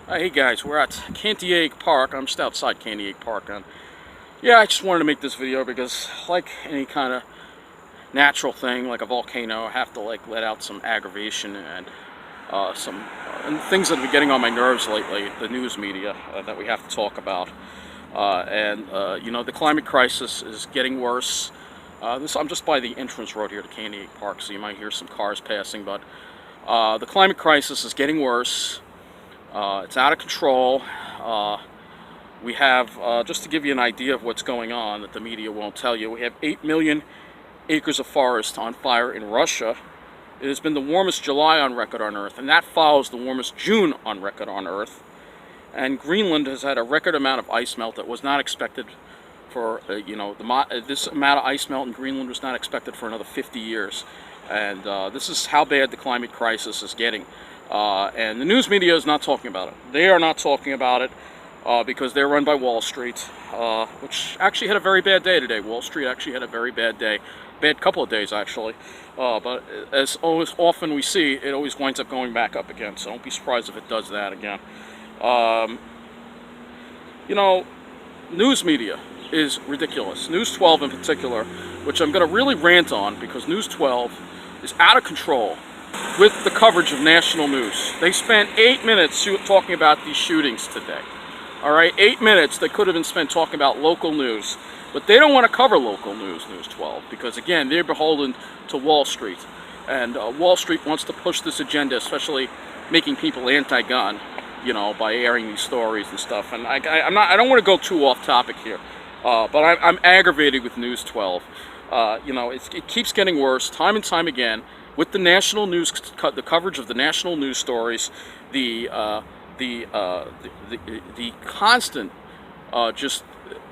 Hey guys, we're at Cantiague Park. I'm just outside Cantiague Park, and yeah, I just wanted to make this video because, like any kind of natural thing, like a volcano, I have to let out some aggravation and some things that have been getting on my nerves lately. The news media that we have to talk about, you know, the climate crisis is getting worse. I'm just by the entrance road here to Cantiague Park, so you might hear some cars passing, but the climate crisis is getting worse. It's out of control. We have, just to give you an idea of what's going on that the media won't tell you, we have 8 million acres of forest on fire in Russia. It has been the warmest July on record on Earth, and that follows the warmest June on record on Earth. And Greenland has had a record amount of ice melt that was not expected for, this amount of ice melt in Greenland was not expected for another 50 years. And this is how bad the climate crisis is getting. And the news media is not talking about it. They are not talking about it because they're run by Wall Street, which actually had a very bad day today. Wall Street actually had a very bad day. Bad couple of days, actually. But as always, often we see, it always winds up going back up again. So don't be surprised if it does that again. You know, news media is ridiculous. News 12 in particular, which I'm going to really rant on because News 12 is out of control with the coverage of national news. They spent 8 minutes talking about these shootings today. All right, 8 minutes that could have been spent talking about local news. But they don't want to cover local news, News 12, because again, they're beholden to Wall Street. And Wall Street wants to push this agenda, especially making people anti-gun, you know, by airing these stories and stuff. And I don't want to go too off topic here, but I'm aggravated with News 12. You know, it keeps getting worse time and time again with the national news, the coverage of the national news stories, the constant just,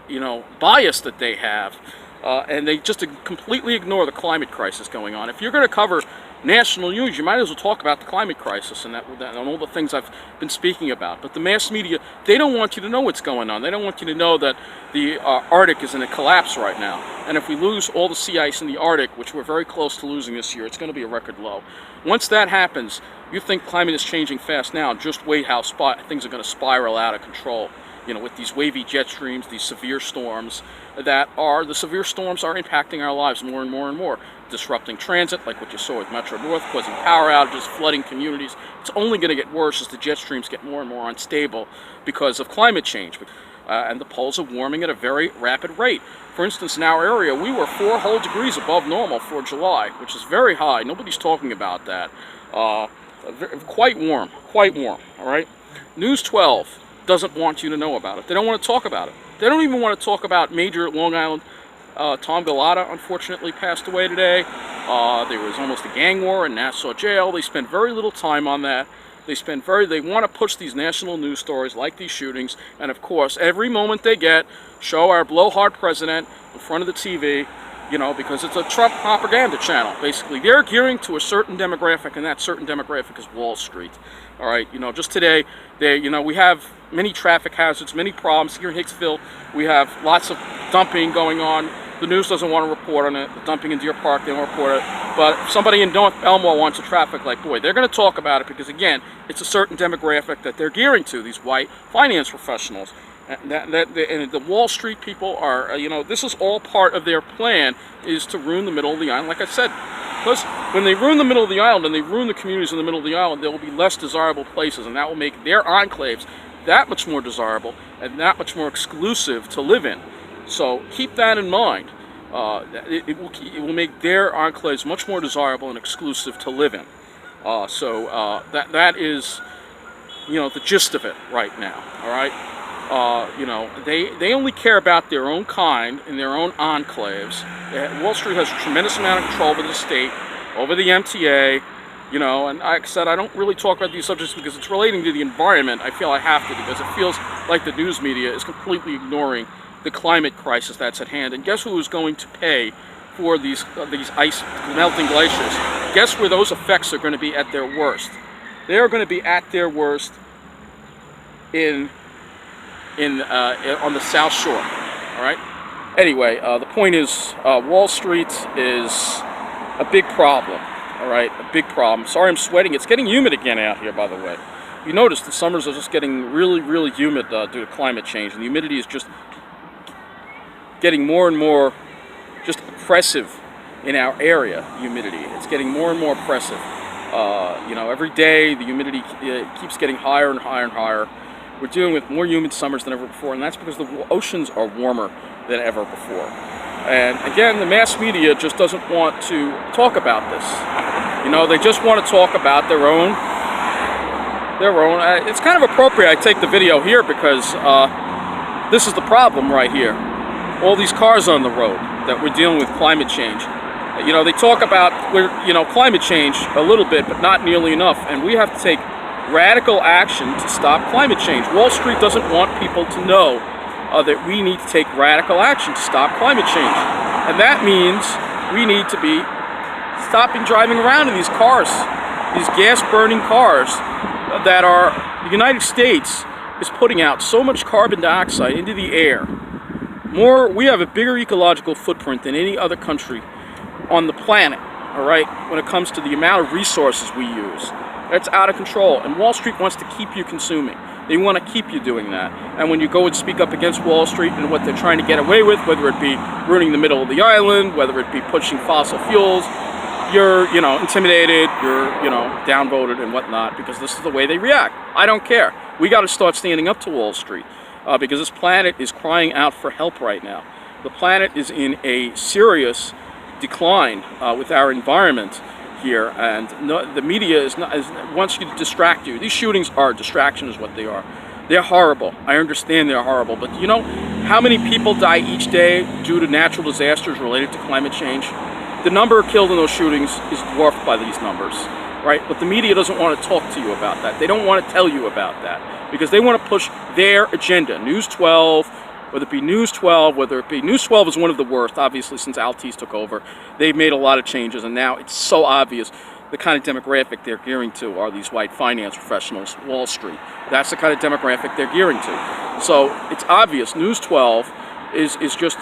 you know, bias that they have, and they just completely ignore the climate crisis going on. If you're going to cover national news, you might as well talk about the climate crisis and and all the things I've been speaking about. But the mass media, they don't want you to know what's going on. They don't want you to know that the Arctic is in a collapse right now. And if we lose all the sea ice in the Arctic, which we're very close to losing this year, it's going to be a record low. Once that happens, you think climate is changing fast now, just wait how things are going to spiral out of control. You know, with these wavy jet streams, these severe storms the severe storms are impacting our lives more and more and more, disrupting transit, like what you saw with Metro North, causing power outages, flooding communities. It's only going to get worse as the jet streams get more and more unstable because of climate change. And the poles are warming at a very rapid rate. For instance, in our area, we were 4 whole degrees above normal for July, which is very high. Nobody's talking about that. Quite warm, all right? News 12 doesn't want you to know about it. They don't want to talk about it. They don't even want to talk about Major Long Island. Tom Galata, unfortunately, passed away today. There was almost a gang war in Nassau jail. They spend very little time on that. They want to push these national news stories like these shootings, and of course, every moment they get, show our blowhard president in front of the TV, you know, because it's a Trump propaganda channel. Basically, they're gearing to a certain demographic, and that certain demographic is Wall Street. All right, you know, just today, we have many traffic hazards, many problems here in Hicksville. We have lots of dumping going on. The news doesn't want to report on it. The dumping in Deer Park, they don't report it. But if somebody in North Elmore wants a traffic light, boy, they're going to talk about it because, again, it's a certain demographic that they're gearing to, these white finance professionals. And the Wall Street people are, you know, this is all part of their plan, is to ruin the middle of the island, like I said. Because when they ruin the middle of the island and they ruin the communities in the middle of the island, there will be less desirable places, and that will make their enclaves that much more desirable and that much more exclusive to live in. So keep that in mind. It will make their enclaves much more desirable and exclusive to live in. That is, you know, the gist of it right now. All right. You know, they only care about their own kind and their own enclaves. Wall Street has a tremendous amount of control over the state, over the MTA. You know, and like I said, I don't really talk about these subjects because it's relating to the environment. I feel I have to because it feels like the news media is completely ignoring the climate crisis that's at hand. And guess who is going to pay for these ice melting glaciers? Guess where those effects are going to be at their worst? They are going to be at their worst on the South Shore. All right. Anyway, the point is, Wall Street is a big problem. All right, a big problem. Sorry I'm sweating. It's getting humid again out here, by the way. you notice the summers are just getting really, really humid due to climate change, and the humidity is just getting more and more just oppressive in our area. Humidity, it's getting more and more oppressive. You know, every day the humidity keeps getting higher and higher and higher. We're dealing with more humid summers than ever before, and that's because the oceans are warmer than ever before. And again, the mass media just doesn't want to talk about this. You know, they just want to talk about their own. It's kind of appropriate I take the video here because this is the problem right here. All these cars on the road, that we're dealing with climate change. You know, they talk about climate change a little bit, but not nearly enough, and we have to take radical action to stop climate change. Wall Street doesn't want people to know that we need to take radical action to stop climate change. And that means we need to be stopping driving around in these cars, these gas-burning cars that the United States is putting out so much carbon dioxide into the air. We have a bigger ecological footprint than any other country on the planet, all right, when it comes to the amount of resources we use. That's out of control, and Wall Street wants to keep you consuming. They want to keep you doing that. And when you go and speak up against Wall Street and what they're trying to get away with, whether it be ruining the middle of the island, whether it be pushing fossil fuels, you're, intimidated, you're, downvoted and whatnot, because this is the way they react. I don't care. We got to start standing up to Wall Street because this planet is crying out for help right now. The planet is in a serious decline with our environment here, and the media wants you to distract you. These shootings are a distraction, is what they are. They're horrible. I understand they're horrible, but you know how many people die each day due to natural disasters related to climate change? The number killed in those shootings is dwarfed by these numbers, right? But the media doesn't want to talk to you about that. They don't want to tell you about that because they want to push their agenda. News 12, whether it be News 12, News 12 is one of the worst, obviously, since Altice took over. They've made a lot of changes, and now it's so obvious the kind of demographic they're gearing to are these white finance professionals, Wall Street. That's the kind of demographic they're gearing to. So it's obvious News 12 is just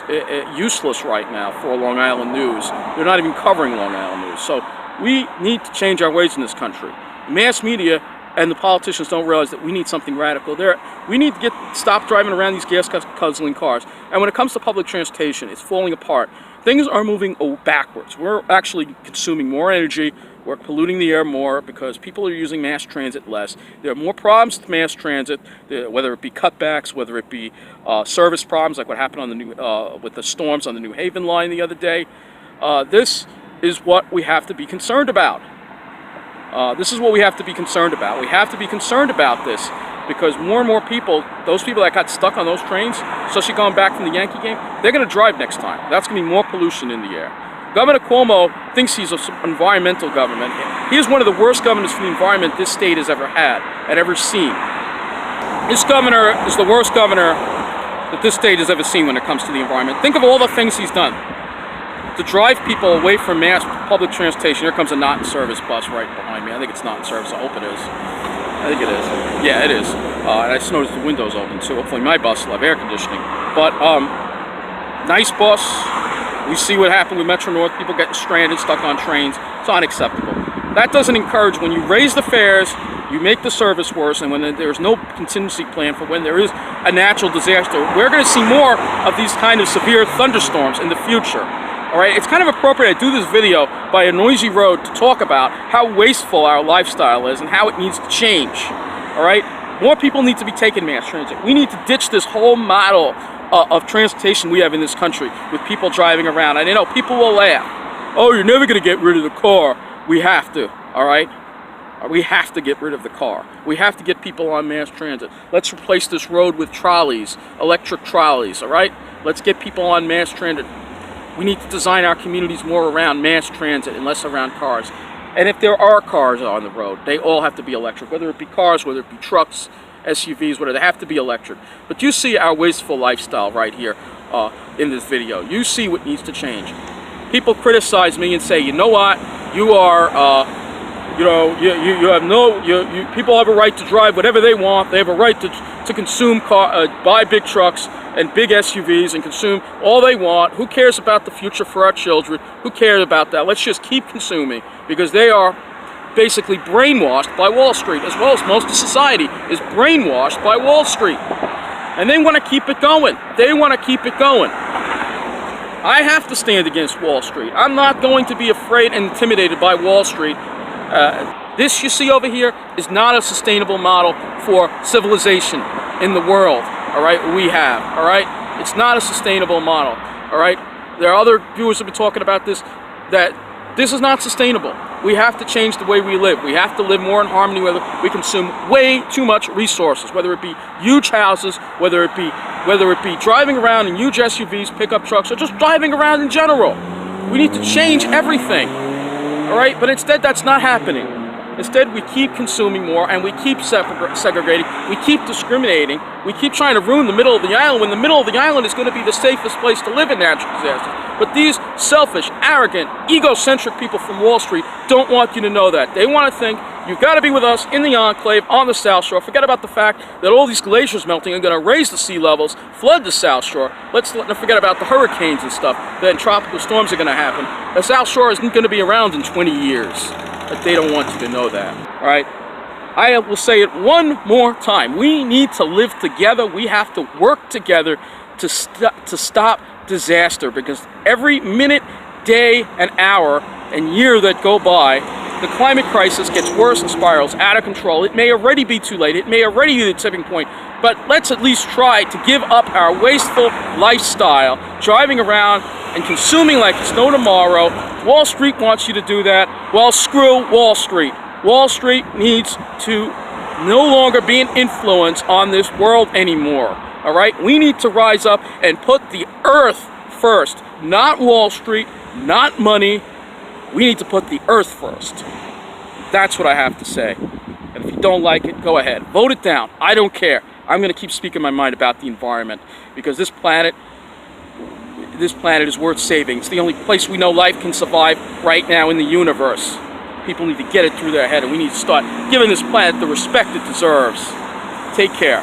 useless right now for Long Island news. They're not even covering Long Island news. So we need to change our ways in this country. Mass media and the politicians don't realize that we need something radical there. We need to stop driving around these gas-guzzling cars. And when it comes to public transportation, it's falling apart. Things are moving backwards. We're actually consuming more energy. We're polluting the air more because people are using mass transit less. There are more problems with mass transit, whether it be cutbacks, whether it be service problems, like what happened on with the storms on the New Haven line the other day. This is what we have to be concerned about. This is what we have to be concerned about. We have to be concerned about this because more and more people, those people that got stuck on those trains, especially going back from the Yankee game, they're going to drive next time. That's going to be more pollution in the air. Governor Cuomo thinks he's an environmental government. He is one of the worst governors for the environment this state has ever had and ever seen. This governor is the worst governor that this state has ever seen when it comes to the environment. Think of all the things he's done to drive people away from mass public transportation. Here comes a not-in-service bus right behind me. I think it's not in service. I hope it is. I think it is. Yeah, it is. And I just noticed the windows open too. Hopefully my bus will have air conditioning. But nice bus. We see what happened with Metro North. People getting stranded, stuck on trains. It's unacceptable. That doesn't encourage. When you raise the fares, you make the service worse, and when there's no contingency plan for when there is a natural disaster, we're going to see more of these kind of severe thunderstorms in the future. All right, it's kind of appropriate I do this video by a noisy road to talk about how wasteful our lifestyle is and how it needs to change. All right, more people need to be taking mass transit. We need to ditch this whole model of transportation we have in this country with people driving around. And you know, people will laugh. Oh, you're never going to get rid of the car. We have to, all right? We have to get rid of the car. We have to get people on mass transit. Let's replace this road with trolleys, electric trolleys, all right? Let's get people on mass transit. We need to design our communities more around mass transit and less around cars. And if there are cars on the road, they all have to be electric, whether it be cars, whether it be trucks, SUVs, whatever, they have to be electric. But you see our wasteful lifestyle right here in this video. You see what needs to change. People criticize me and say, you know what, you are, people have a right to drive whatever they want. They have a right to consume, buy big trucks and big SUVs and consume all they want. Who cares about the future for our children? Who cares about that? Let's just keep consuming because they are basically brainwashed by Wall Street, as well as most of society is brainwashed by Wall Street. And they want to keep it going. They want to keep it going. I have to stand against Wall Street. I'm not going to be afraid and intimidated by Wall Street. This you see over here is not a sustainable model for civilization in the world, all right, we have, all right? It's not a sustainable model, all right? There are other viewers who have been talking about this, that this is not sustainable. We have to change the way we live. We have to live more in harmony with it. We consume way too much resources, whether it be huge houses, whether it be driving around in huge SUVs, pickup trucks, or just driving around in general. We need to change everything, all right? But instead, that's not happening. Instead, we keep consuming more, and we keep segregating, we keep discriminating, we keep trying to ruin the middle of the island, when the middle of the island is going to be the safest place to live in natural disasters. But these selfish, arrogant, egocentric people from Wall Street don't want you to know that. They want to think you've got to be with us in the enclave on the South Shore. Forget about the fact that all these glaciers melting are going to raise the sea levels, flood the South Shore. Let's not forget about the hurricanes and stuff, then tropical storms are going to happen. The South Shore isn't going to be around in 20 years. But they don't want you to know that, all right? I will say it one more time. We need to live together. We have to work together to stop disaster, because every minute, day, and hour, and year that go by, the climate crisis gets worse and spirals out of control. It may already be too late. It may already be the tipping point. But let's at least try to give up our wasteful lifestyle, driving around and consuming like it's no tomorrow. Wall Street wants you to do that. Well, screw Wall Street. Wall Street needs to no longer be an influence on this world anymore. All right? We need to rise up and put the earth first. Not Wall Street, not money. We need to put the earth first. That's what I have to say. And if you don't like it, go ahead. Vote it down. I don't care. I'm going to keep speaking my mind about the environment, because this planet is worth saving. It's the only place we know life can survive right now in the universe. People need to get it through their head, and we need to start giving this planet the respect it deserves. Take care.